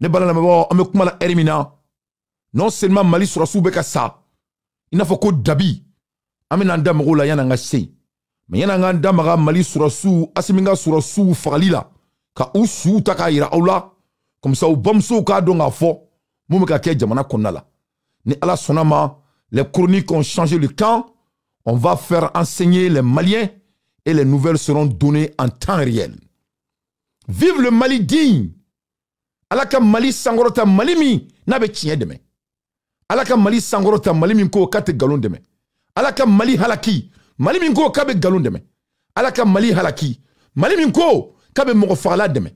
ne bala na mabo ame kuma la erimina non seulement Mali sura sous beka sa il n'a faut ko dabi ame na nda mako la yana nga sei mais yana nga nda maga Mali sura sous asiminga sura sous falila ka usu taka ira aula comme ça au bomso ka donga fo mu ka ke jamana konnala ni ala sonama les chroniques ont changé le camp. On va faire enseigner les Maliens et les nouvelles seront données en temps réel. Vive le Mali digne. Alaka Mali sangorota Malimi n'abe tien demain. Alaka Mali sangorota Malimi ko kate galon demain. Alaka Mali halaki Malimi ko kabe galon demain. Alaka Mali halaki Malimi ko kabe moko farla demain.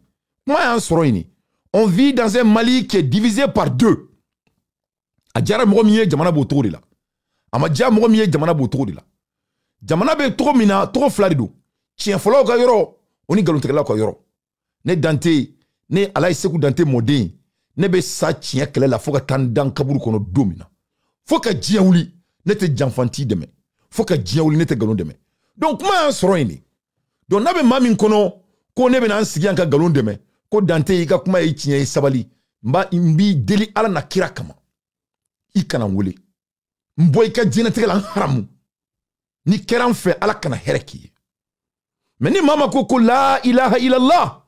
Moi en soroini. On vit dans un Mali qui est divisé par deux. Adjara mogomiye jamana bo togodi la. Amadja mogomiye jamana bo togodi la. Jamana be togo mina togo flarido. Chien folo ka yoro oni galon tegela ko yoro. Ne dante ne alay seku dante modin ne be sa chien kele la foka tandan kaburu kono domina. Foka jiawuli ne te janfanti deme. Foka jiawuli ne te galon deme. Donc comment soro ini? Donc nabe mami kono ko ne be nan sigi anka galon deme. Ko dante ika kuma e chien sabali. Mba imbi deli ala na kira kama. Ikana wole mboy ka dina tegala haramu ni keran fe ala kana hereki mais ni mama ko la ilaha illa allah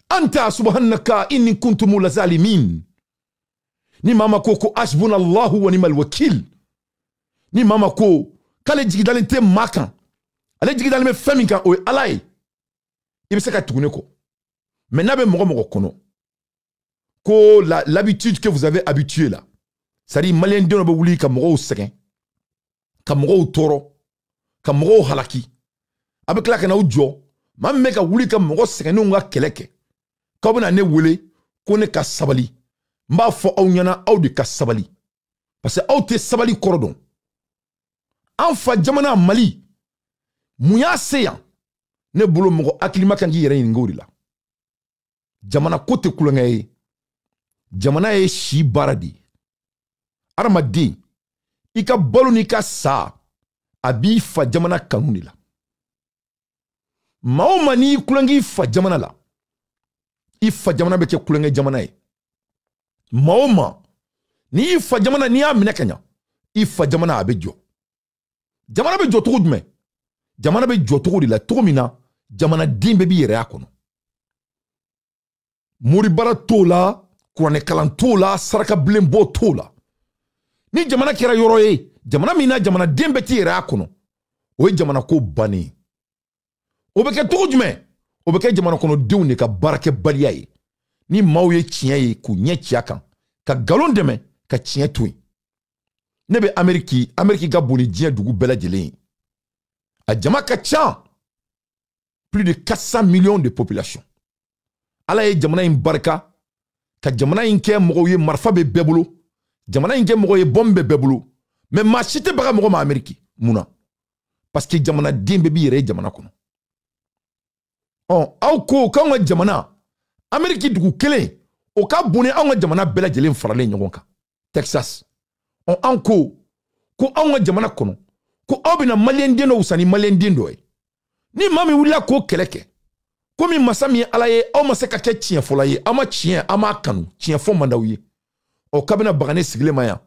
anta subhanaka inni kuntu mulazalimin ni mama ko hasbunallahu wa ni'mal wakil ni mama ko kale jigidalente makan ale jigidalme femika o alay ibse ka tugune ko mais nabe mogo kono ko l'habitude que vous avez habitué là. C'est-à-dire, Malien de nous voulons que nous soyons que nous toro, que nous halaki. Avec la kana ujo, même meka voulons que nous soyons nous nga keleke. Comme on ne voulait qu'on ait ka sabali. Mba fo au nyana au de ka sabali. Parce que au te sabali korodon. En fa jamana Mali, mouya seyan ne bolo moko akilima kangi yere ngori la. Jamana kote kulangaye. Jamana e shi baradi. Armadi, ika bolu ni ka sa, abi fa jamana kanuni la. Maoma ni kulangi fa jamana la. Ifa jamana beke kulangi jamana e. Maoma, ni ifa jamana ni amina kanya. Ifa jamana abejo. Jamana bejo tukudme. Jamana bejo tukudi la tukumina. Jamana dimbe bi yere akono. Muribara tola, kurane kalan tola, saraka blembo tola. Ni jamana kira yoro ye, jamana mina jamana dembe ti yere akono. Oye jamana ko bani. Obeke tuku jume, obeke jamana kono deune ka barake balia ye. Ni mauye chien ye ku nye chiakan. Ka galon deme, ka chien tui. Nebe Ameriki ka boni dien dugu bela jelen. A jama ka chan. Plus de 400 millions de population. Ala ye jamana in baraka. Ka jamana in ke mogo ye marfa be bebolo. Jamana inke mogo ye bombe bebulu mais machite baga mogo ma Ameriki muna parce que jamana dembe bi yere jamana kono au ko ka nga jamana Ameriki dugu kele o ka boni nga jamana bela jelen farale nyogon ka Texas ko nga jamana kono ko obina malien dendo usani malien dendo ni mami wula ko keleke komi masami alaye o maseka ke chien folaye ama chien ama kanu chien fo mandawiye o kabina bagane sigle maya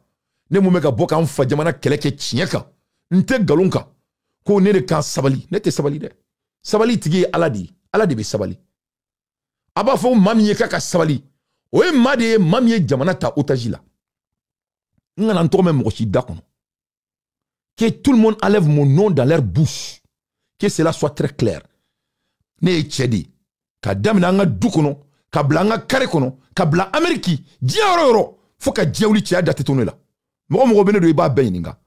ne mu meka boka an fa jamana keleke chieka nte galonka ko ne de kan sabali ne te sabali de sabali tigi aladi be sabali aba fo mamiye kaka sabali o e made mamiye jamana ta otajila ngana ntome mo chi dakono que tout le monde enlève mon nom dans leur bouche que cela soit très clair ne chedi ka damina nga dukono ka blanga kare kono ka bla Ameriki diaro faut que diawli tia date tourner là mo bene do iba beninga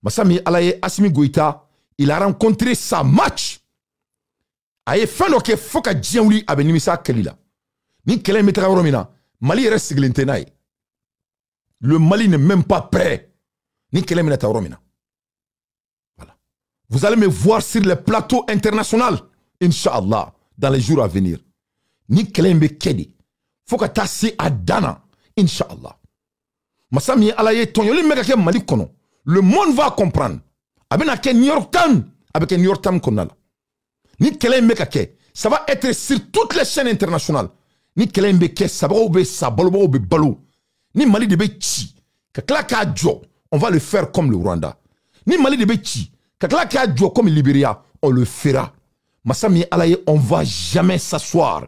masami alaye Assimi Goïta il a rencontré sa match aye fano ke faut que diawli abenimisa kelila ni kele metra romina Mali reste glentenay le Mali n'est même pas prêt ni kele metra romina voilà vous allez me voir sur les plateaux internationaux Inch'Allah dans les jours à venir ni kele me kedi faut que tassi adana Inch'Allah. Masami alaye tonyoli megake Mali kono. Le monde va comprendre. Abena ke New York Times, avec New York Times konala. Ni kele megake, ça va être sur toutes les chaînes internationales. ni kɛlɛ in bɛ kɛ sabagaw bɛ sa balobagaw bɛ balo ni Mali de bɛ ci ka tila k'a jɔ on va le faire comme le Rwanda ni Mali de bɛ ci ka tila k'a jɔ comme Libéria on le fera masa min ye Ala ye on va jamais s'asseoir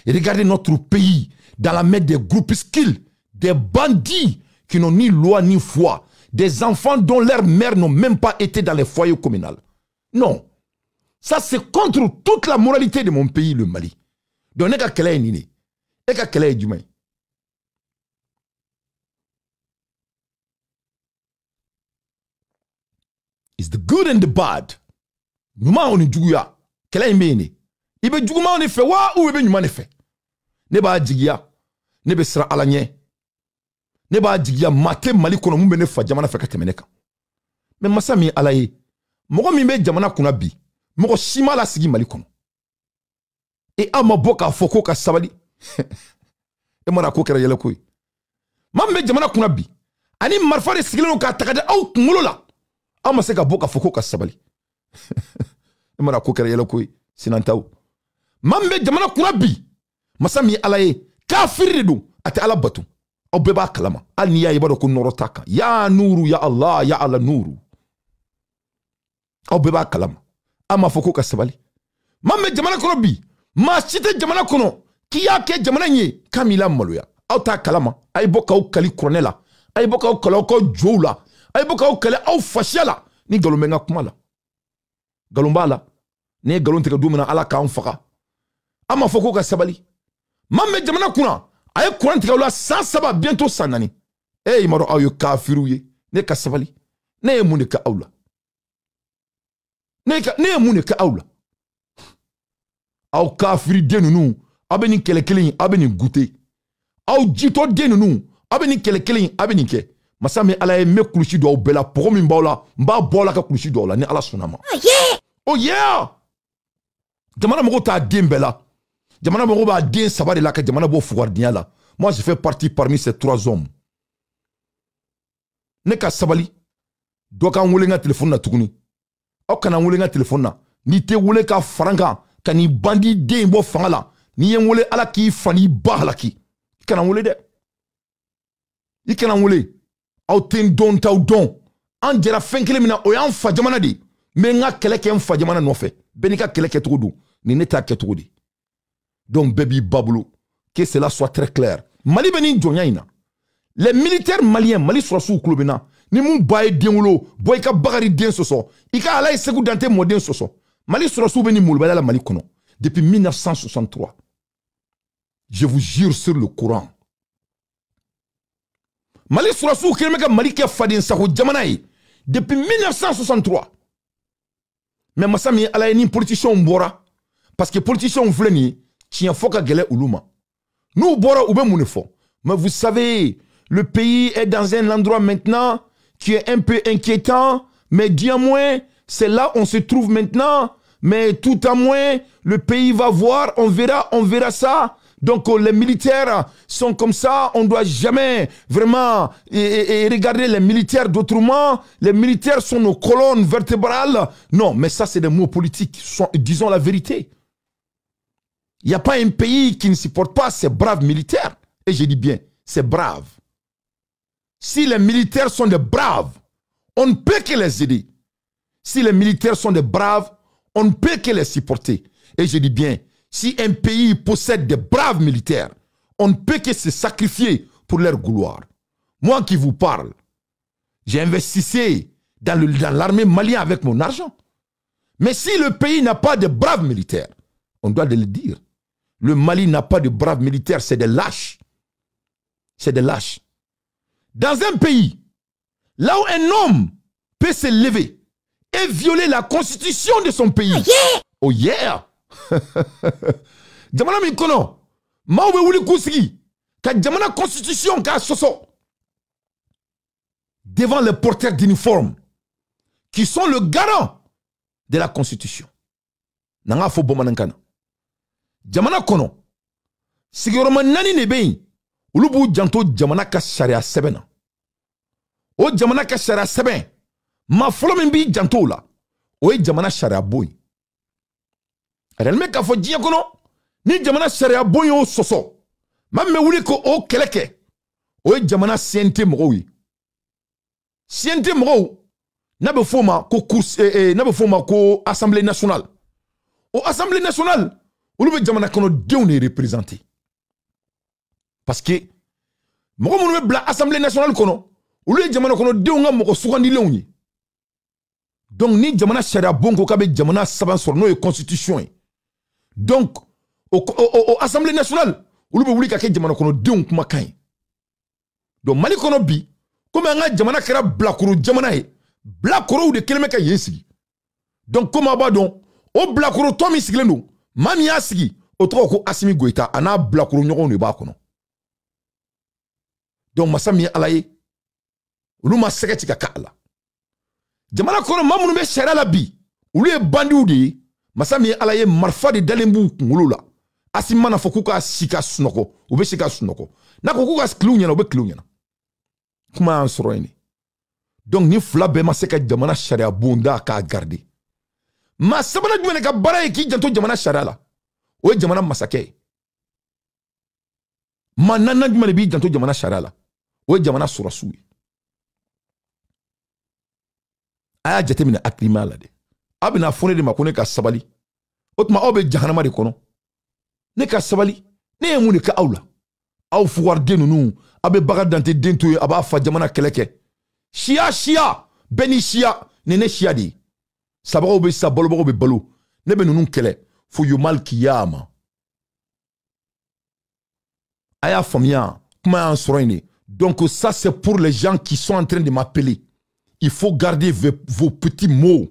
et regarder notre pays dans la main des groupuscules des bandits qui n'ont ni loi ni foi des enfants dont leurs mères n'ont même pas été dans les foyers communaux non ça c'est contre toute la moralité de mon pays le Mali donc ne ka kɛlɛ ye nin de e ka kɛlɛ ye jumɛn it's the good and the bad ɲuman ni juguya kɛlɛ in bɛ yen de i bɛ juguman de fɛ wa ou i bɛ ɲuman de fɛ ne b'a jigiya ne bɛ siran Ala ɲɛ ne b'a jigiya maa tɛ Mali kɔnɔ mun bɛ ne fa jamana fɛ ka tɛmɛ ne kan mais masa min ye Ala ye mɔgɔ min bɛ jamana kunna bi mɔgɔ si ma lasigi Mali kɔnɔ et aw ma bɔ k'a fɔ ko ka sabali e mana ko kɛra yɛlɛ ko ye maa min bɛ jamana kunna bi ani marifa de sigilen don k'a ta ka di aw kunkolo la aw ma se ka bɔ k'a fɔ ko ka sabali e mana ko kɛra yɛlɛ ko ye sinantaw maa min bɛ jamana kunna bi masa min ye Ala ye kafiri de don a tɛ Ala bato aw bɛɛ b'a kalama hali n'i y'a ye i b'a dɔn ko nɔrɔ t'a kan ya nuuru ya Allah ya Allah nuuru aw bɛɛ b'a kalama aw m'a fɔ ko ka sabali maa min bɛ jamana kɔnɔ bi maa si tɛ jamana kɔnɔ k'i y'a kɛ jamana in ye k'a m'i la maloya aw t'a kalama a ye bɔ k'aw kali kuranɛ la a ye bɔ k'aw kali aw ka jow la a ye bɔ k'aw kali aw fasiya la ni nkalon bɛ n ka kuma la nkalon b'a la ni ye nkalon tigɛ don min na Ala k'an faga aw m'a fɔ ko ka sabali maa min bɛ jamana kunna a ye kuran tigɛ aw la san 3 bientôt san 4 i m'a dɔn aw ye kafiriw ye ne ka sabali ne ye mun de kɛ aw la ne ye mun de kɛ aw la aw kafiri den ninnu aw bɛ nin kɛlɛ kelen in aw bɛ nin goûter aw jitɔ den ninnu aw bɛ nin kɛlɛ kelen in aw bɛ nin kɛ masa min Ala ye n bɛ kulusi don aw bɛɛ la pɔgɔ min b'aw la n b'a bɔ aw la ka kulusi don aw la ni Ala sɔnna ma oh yeah jamana mɔgɔw t'a den bɛɛ la jamana mɔgɔw b'a den 3 de la ka jamana bɔ fugaridiya la moi je fais partie parmi ces 3 hommes ne ka sabali dɔ k'an wele n ka téléphone na tuguni aw kana n wele n ka téléphone na n'i tɛ wele ka fara n kan ka nin bandi den bɔ fanga la n'i ye n wele Ala k'i fa n'i ba halaki i kana n wele dɛ i kana n wele aw tɛ n dɔn t'aw dɔn an jɛra fɛn kelen min na o y'an fa jamana de n bɛ n ka kɛlɛ kɛ n fa jamana nɔfɛ bɛɛ n'i ka kɛlɛ kɛcogo don ni ne t'a kɛcogo de donc bɛɛ b'i ba bolo que cela soit très clair Mali bɛ nin jɔnya in na les militaires maliens Mali sɔrɔsiw tulo bɛ na ni mun ba ye den wolo bɔ i ka Bakari den sɔsɔ i ka Ala ye Seku Dante mɔden sɔsɔ Mali sɔrɔsiw bɛ nin molobaliya la Mali kɔnɔ depuis 1963 je vous jure sur le Coran Mali sɔrɔsiw kɛlen bɛ ka Mali kɛ faden sago jamana ye depuis 1963 mais masa min ye Ala ye ni politiciens bɔra parce que politiciens filɛ nin ye tiɲɛ fɔ ka gɛlɛ olu ma n'u bɔra u bɛ mun de fɔ mais vous savez le pays est dans un endroit maintenant qui est un peu inquiétant mais bien moins c'est là où on se trouve maintenant mais tout à moins le pays va voir on verra ça donc les militaires sont comme ça on doit jamais vraiment regarder les militaires d'autrement les militaires sont nos colonnes vertébrales non mais ça c'est des mots politiques disons la vérité il n'y a pas un pays qui ne supporte pas ces braves militaires et je dis bien c'est brave si les militaires sont des braves on ne peut que les aider si les militaires sont des braves on ne peut que les supporter et je dis bien si un pays possède des braves militaires, on ne peut que se sacrifier pour leur gloire. Moi qui vous parle, j'ai investi dans l'armée malienne avec mon argent. Mais si le pays n'a pas de braves militaires, on doit le dire. Le Mali n'a pas de braves militaires, c'est des lâches. C'est des lâches. Dans un pays, là où un homme peut se lever et violer la constitution de son pays. Oh yeah! Jamana min kono maaw bɛ wuli k'u sigi ka jamana constitution k'a sɔsɔ devant les porteurs d'uniforme qui sont le garant de la constitution n'an k'a fɔ bamanankan na jamana kɔnɔ sigiyɔrɔma 4 de bɛ yen olu b'u janto jamana ka sariya sɛbɛn na o jamana ka sariya sɛbɛn maa fɔlɔ min b'i janto o la o ye jamana sariya bon ye réellement k'a fɔ diɲɛ kɔnɔ ni jamana sariya bon y'o sɔsɔ Mam me wuli ko o keleke. O jamana CNT mrowi. CNT mrowi. Nabe foma ko course nabe foma ko Assemblée nationale. Au Assemblée nationale, ou le jamana kono dew ne représenté. Parce que moko mon bla Assemblée nationale kono, ou le jamana kono dew nga moko sugandi lewni. Donc ni jamana sharia bonko kabe jamana saban sur no constitution. Donc au Assemblée nationale, ou le wuli ka ke jamana kono dew kuma kan. Donc Mali kono bi, comme nga jamana kera blakuru jamana e, blakuru de kelme ka yesi. Donc comment ba donc o blakuru to mi sigile no, mami ya sigi, o tro ko Assimi Goïta ana blakuru nyogo ne ba kono. Donc masami alaye, ulu ma seketi ka kala. Jamana kono mamunu be shara la bi, ulu e bandi ou de, masami alaye marfa de dalembu ngulu la. Assimi mana fokuka sika sunoko, ube sika sunoko. Na kuka sklu nyana ube klu nyana. Kuma ansoro ene. Donc ni fla be ma seka jamana sharia bunda ka garder. Ma sabana jumene ka bara e ki janto jamana sharia la. O jamana masake. Ma nana jumene bi janto jamana sharia la. O jamana surasui. Aya jate mina aklima la de. Abina fone de makone ka sabali. Otma obe jahanama de kono. Ne ka sabali. Ne emune ka aula. Aw fuwar denu nou. Abe baga dante dentoye aba fa jamana keleke. Shia. Beni shia. Nene shia di. Sabago obe sa bolo be balo. Nebe nou kele. Fou yomal kiyama. Aya famia. Kuma ansoroine. Donc ça c'est pour les gens qui sont en train de m'appeler. Il faut garder vos petits mots.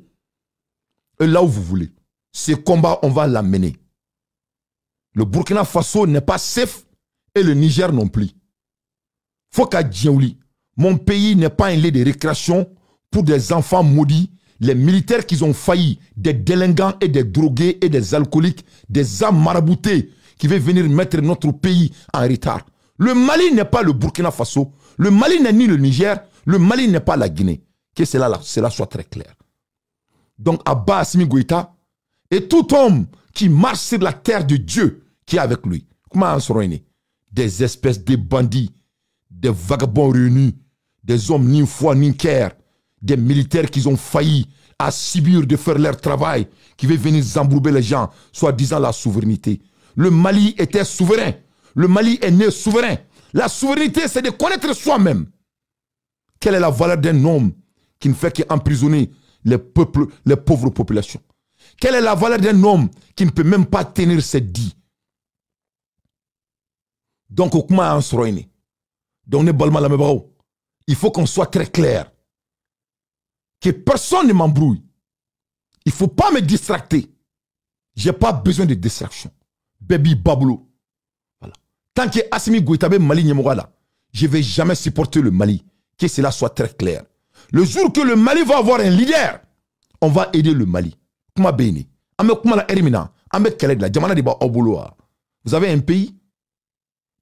Et là où vous voulez. Ce combat, on va l'amener. Le Burkina Faso n'est pas safe et le Niger non plus. Faut qu'à Djaouli, mon pays n'est pas un lieu de récréation pour des enfants maudits, les militaires qui ont failli, des délinquants et des drogués et des alcooliques, des âmes maraboutés qui veulent venir mettre notre pays en retard. Le Mali n'est pas le Burkina Faso, le Mali n'est ni le Niger, le Mali n'est pas la Guinée. Que cela soit très clair. Donc Abba Assimi Goïta et tout homme qui marche sur la terre de Dieu qui est avec lui. Comment on sera né? Des espèces de bandits, des vagabonds réunis, des hommes ni foi ni cœur, des militaires qui ont failli à subir de faire leur travail, qui veulent venir zambrouber les gens, soit disant la souveraineté. Le Mali était souverain. Le Mali est né souverain. La souveraineté, c'est de connaître soi-même. Quelle est la valeur d'un homme qui ne fait qu'emprisonner les peuples, les pauvres populations? Quelle est la valeur d'un homme qui ne peut même pas tenir ses dits? Donc, il faut qu'on soit très clair. Que personne ne m'embrouille. Il ne faut pas me distracter. Je n'ai pas besoin de distraction. Baby Bablo. Voilà. Tant que Assimi Goïta Mali Nyemogala, je ne vais jamais supporter le Mali. Que cela soit très clair. Le jour que le Mali va avoir un leader, on va aider le Mali. Kuma Beni. Vous avez un pays?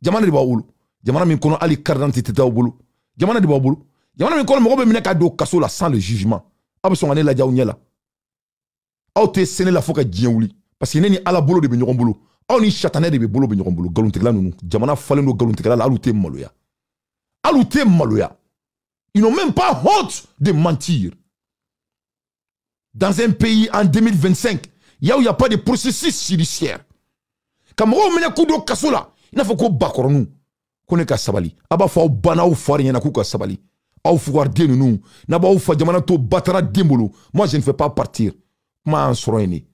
Jamana de Baoulou. Jamana min kono ali carte d'identité Baoulou. Jamana de Baoulou. Jamana min kono mo be mineka do kaso la sans le jugement. Abso ngane la jaounyela. Aw te sene la foka djewuli parce que neni ala bolo de be nyogom bolo. Aw ni chatané de be bolo be nyogom bolo. Galuntikla nunu. Jamana falendo galuntikla la aluté maloya. Aluté maloya. Ils n'ont même pas honte de mentir. Dans un pays en 2025, il n'y a pas de processus judiciaire. Quand on mène un coup de kaso là, il faut qu'on bakor nous. Qu'on est sabali. Aba fa bana ou fari yana kuka sabali. Au fouar de nous. Naba ou fa jamana to batara dembolo. Moi je ne fais pas partir. Ma ansroini.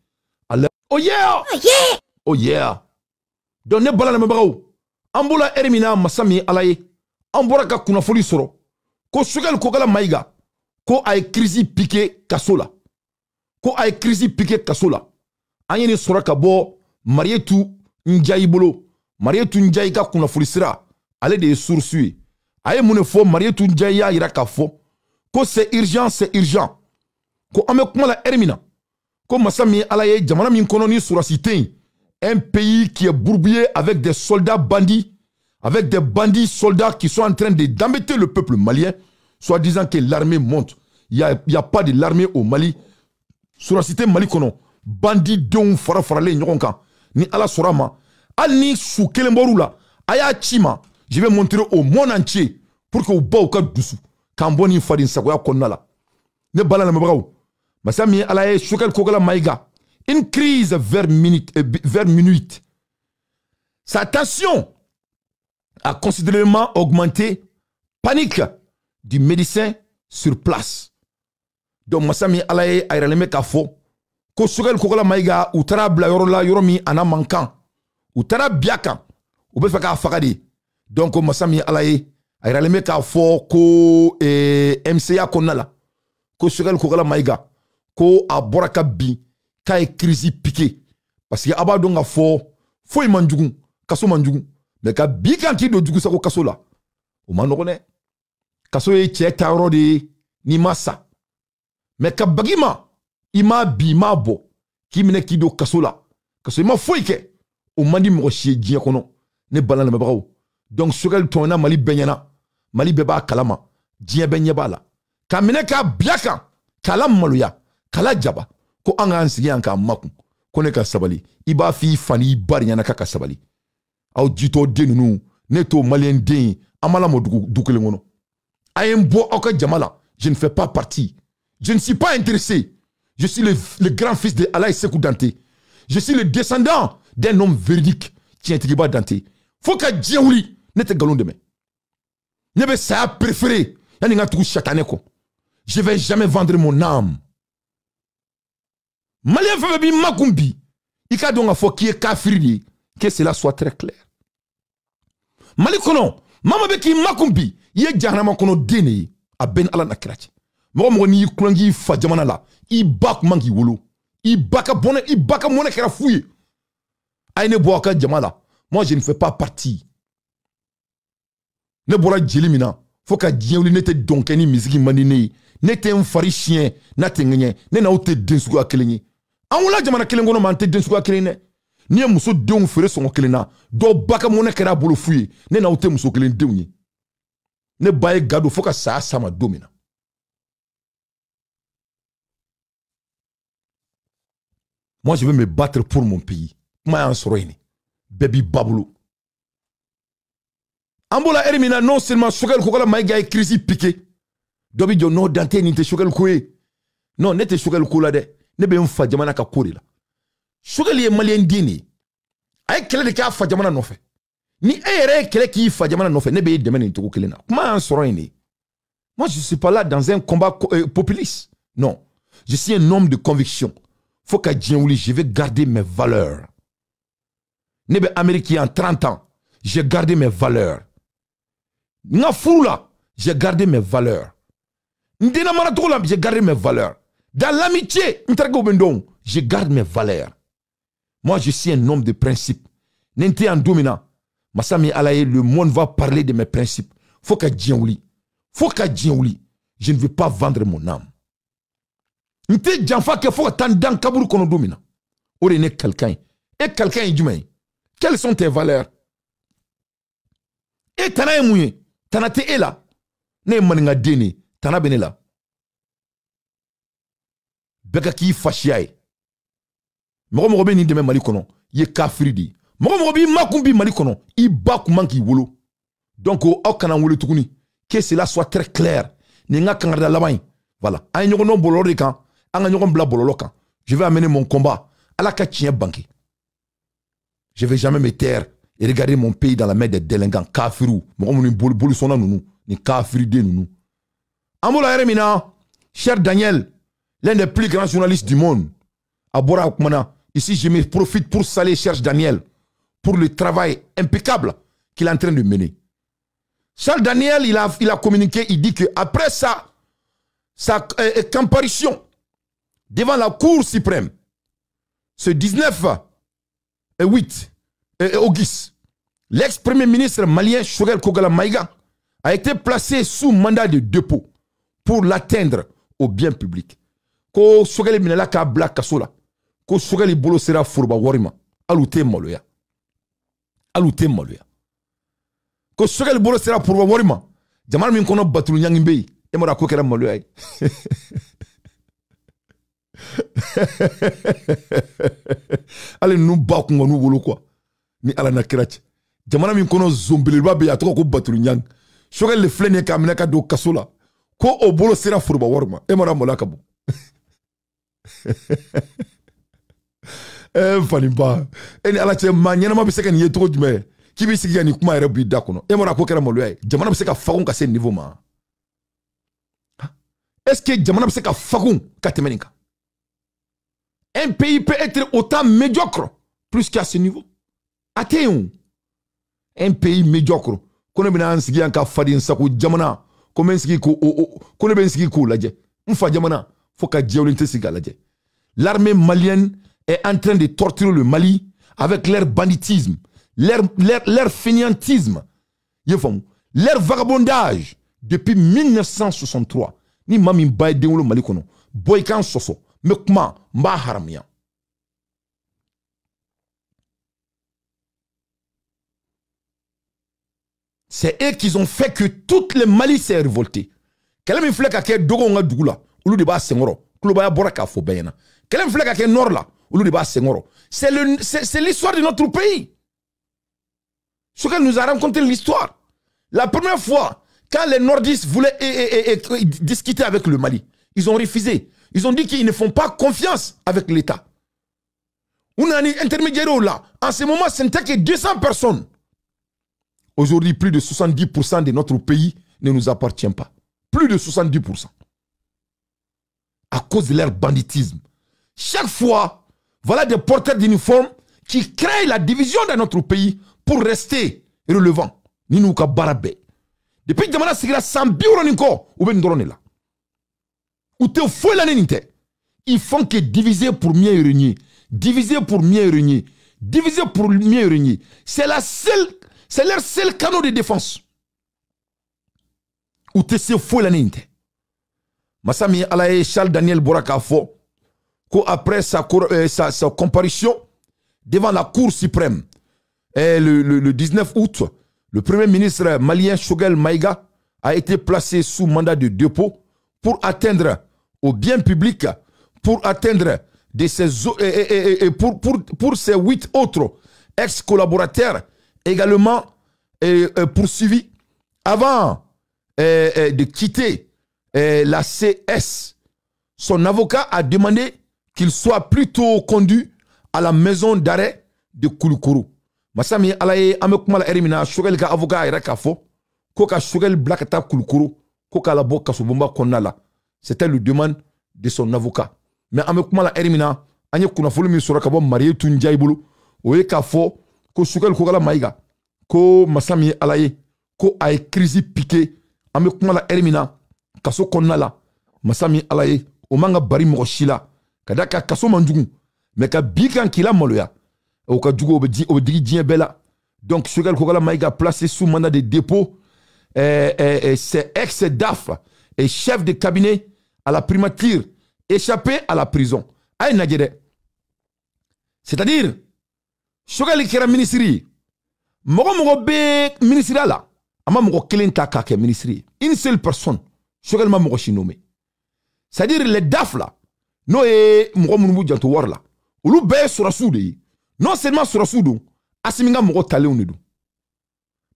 Oh yeah! Oh yeah! Oh yeah! Donc ne bala na mabao. Ambola ermina masami alaye. Ambora ka kuna foli soro. Ko sugal ko kala maiga. Ko ay crise piqué kasola. Ko ay crise piqué kasola. Anyene sora ka bo Marietou Ndiaye bolo. Marietou Ndiaye ka kuna foli sira. Ale de sourceux. Aye mune fo Marietou Ndiaye ya ira ka fo. Ko c'est urgent, c'est urgent. Ko ame kuma la ermina. Ko masami alaye jamana min kononi surasité. Un pays qui est bourbier avec des soldats bandits, avec des bandits soldats qui sont en train d'embêter le peuple malien, soit disant que l'armée monte. Il n'y a pas de l'armée au Mali. Sur la cité Mali kono, bandits dont fara farale nyokonka, ni ala sorama, al ni sou kelemboru la, aya chima je vais montrer au monde entier pour que au bas au cas douce quand bon il faut din sakoya konnala ne bala na mabraw masami ala e shokal kokala maiga une crise vers minute sa tension a considérablement augmenté. Panique du médecin sur place. Donc, Massami Alaye a relève kafo. Ko sugal kokola maiga ou tarabla yorola yoromi ana mankan. Ou tarabiaka. Ou befaka fakadi. Donc, Massami Alaye a relève kafo ko MCA konala. Ko sugal kokola maiga. Ko aboraka bi. Ka e crise piqué. Parce que abadonga fo manjugu. Kaso manjugu. Mais ka bi kan ki do jugu sako kaso la. Ou manokone. Kaso ye tche taro de ni massa. Mais ka bagima ima bi ma bo ki mine ki do kaso la. Kaso ima foike o mandi mo chie djien kono ne balana mebraw. Donc sugal tona mali benyana mali beba kalama djien benye bala. Ka mine ka biaka kala maluya kala jaba ko anga ansigi anka maku kone ka sabali iba fi fani bari nyana ka sabali. Aw jito denunu neto malien den amala mo dukele ngono. Je ne fais pas partie. Je ne suis pas intéressé. Je suis le grand-fils de Alaï Sekou Dante. Je suis le descendant d'un homme véridique qui est Tigiba Dante. Faut que Djaouli n'était galon demain. Ne be ça préféré. Je ne vais jamais vendre mon âme. Malien fait bi makumbi. Ika donc faut qui est kafiri. Que cela soit très clair. Malikono, mama be ki makumbi. Ye jahanama kono dene a ben ala na krachi mo ni kulangi fa jamana la I bak mangi wolo I baka bonne I baka mona kera fouye ayne boaka jamala. Moi je ne fais pas partie ne bora jelimina faut ka diewli nete donkeni misiki manine nete mfari chien na tengenye ne na ote densugo akelenye anwula jamana kelengo no mante densugo akelene ni muso deun fere son kelena do baka mona kera bolo fouye ne na ote muso kelen deunye ne baye gado foka sa sama domina. Moi je veux me battre pour mon pays. Moi en soroine. Baby babulu. Ambola erimina non seulement chokel kokola maiga e crise piqué. Dobi jo no dante ni te chokel koe. Non nete chokel kola de. Ne be mfa jamana ka kore la. Chokel ye malien dini. Ay kele de ka fa jamana no fe. Ni ere kele ki fa jamana no fe ne be demene to kele na kuma soro ini. Moi je suis pas là dans un combat populiste. Non, je suis un homme de conviction. Faut que je vais garder mes valeurs. Ne be américain en 30 ans, j'ai gardé mes valeurs. Nga furula, j'ai gardé mes valeurs. Ndina maratola, j'ai gardé mes valeurs. Dans l'amitié, je garde mes valeurs. Moi je suis un homme de principe. Nente en dominant. Massami Alaye, le monde va parler de mes principes. Faut que Djaouli. Faut que Djaouli. Je ne veux pas vendre mon âme. Nte Djanfa ke faut que dans Kaboul kono domina. Ore ne quelqu'un. Et quelqu'un est du. Quelles sont tes valeurs? Et tana e mouye. Tana te e la. Ne maninga dene. Tana bene la. Beka ki fashiae. Moro be ni deme mali kono. Ye kafiridi. Moro bi makumbi mali kono I baku manki wolo. Donc au kana wolo tukuni que cela soit très clair ni nga kangada labain. Voilà ay ñoko non boloro de kan anga ñoko bla bololo kan. Je vais amener mon combat à la katien banki. Je vais jamais me taire et regarder mon pays dans la main des délinquants kafiru. Moro ni bolu sona nunu ni kafiri de nunu. Amola Eremina, cher Daniel, l'un des plus grands journalistes du monde. Abora Oukmana, ici je me profite pour saluer cher Daniel pour le travail impeccable qu'il est en train de mener. Charles Daniel, il a communiqué, il dit qu'après sa comparution devant la Cour suprême, ce 19 et 8 august, l'ex-premier ministre malien Choguel Kogala Maïga a été placé sous mandat de dépôt pour l'atteindre au bien public. Ko Choguel Minela ka black kasola, ko Choguel Bolo sera furba warima, alute maloya. Alute maloya. Ko Choguel Bolo sera furba warima, jamal min kono batulu nyangimbe, e mora ko kera maloya. Allez nous ba ko ngonu bolo quoi. Ni ala na kirach. jamana min kono zombeleba be ya to ko batulu nyang Choguel le flene ka amena ka do kasola ko o bolo sera furba warma e mara mola kabu fani ba eni ala che ma nyana ma be se ka ni yeto jume ki bi sigi ni kuma bi da kono e mara ko kera molo ay jamana be se ka fagun ka se niveau ma est-ce que jamana be se ka fagun ka temeninka un pays peut être autant médiocre plus qu'à ce niveau atteint un pays médiocre kono bina ansigi anka fadi nsaku jamana ko men sigi ko kono ben sigi ko laje mfa jamana faut ka diawlinte siga laje l'armée malienne est en train de torturer le Mali avec leur banditisme leur fainéantisme leur vagabondage depuis 1963 ni mami baye denwolo Mali kono boy kan soso me kuma mba haramia c'est eux qui ont fait que toute le Mali s'est révolté. Quel me flek ake dogo nga dugula, ulu de ba sengoro, kuloba ya bora ka fo bayena. Quel me flek ake nord là, ulu de ba sengoro. C'est l'histoire de notre pays. Ce qu'elle nous a raconté l'histoire. La première fois, quand les nordistes voulaient discuter avec le Mali, ils ont refusé. Ils ont dit qu'ils ne font pas confiance avec l'État. On a un intermédiaire là. En ce moment, ce n'était que 200 personnes. Aujourd'hui, plus de 70% de notre pays ne nous appartient pas. Plus de 70%. À cause de leur banditisme. Chaque fois, voilà des porteurs d'uniformes qui créent la division dans notre pays pour rester relevant. Ninouka Barabé. Depuis que Jamana Sigira Sambiuro Ninko, ou ben Doronela. Ou te fou la nénité. Ils font que diviser pour mieux régner. Diviser pour mieux régner. Diviser pour mieux régner. C'est la seule. C'est leur seul canot de défense. Ou te se fou la ninte. Massami Alaye Charles Daniel Borakafo, après sa comparution devant la Cour suprême, le 19 août, le premier ministre malien Choguel Maïga a été placé sous mandat de dépôt pour atteindre au bien public, pour atteindre de ses, pour ses 8 autres ex-collaborateurs également poursuivi avant de quitter la CS. Son avocat a demandé qu'il soit plutôt conduit à la maison d'arrêt de Kouloukourou. Masami alaye amekumala erimina Choguel ka avocat ira kafo ko ka Choguel blakata Kouloukourou ko ka la boka subomba konala. C'était le demande de son avocat. Mais amekumala erimina anye kuna fulu mi sura kabo marié tunjaibulu oye kafo ko Choguel ko kala maïga ko Masami alaye ko ay crise piqué ame kuma la elimina kaso konna la Masami alaye o manga bari mo shila kadaka kaso manjugu mais ka bikan kila moloya o ka jugo obedi dien bela donc Choguel ko kala maïga placé sous mandat de dépôt c'est ex-DAF et chef de cabinet à la primature échappé à la prison ay nagede c'est-à-dire Choguel kera ministry mogo be ministry la ama mogo kelen ta ka ke ministry une seule personne Choguel ma mogo nommé c'est-à-dire les DAF là no e mogo munu janto war la ulu be surasu de non seulement surasu do asiminga mogo tale unidu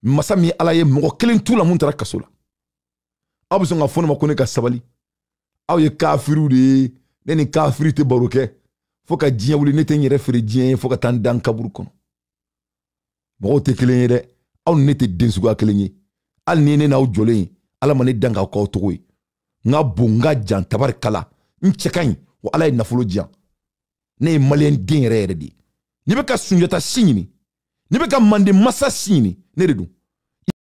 Masami alaye mogo kelen tout la muntara kasola abu songa fona makone ka sabali aw ye kafiru de neni kafiri te baroke foka dien wuli nete nyere fere dien foka tan dan kaburu kono mogo te kelen ye de aw nete densuga kelen ye al nene na aw jole ala mane danga ko togo nga bonga jan tabarkala nchekany wa ala nafolo dian ne malien den rere di ni be ka sunjata signini ni be ka mande massa signini ne redu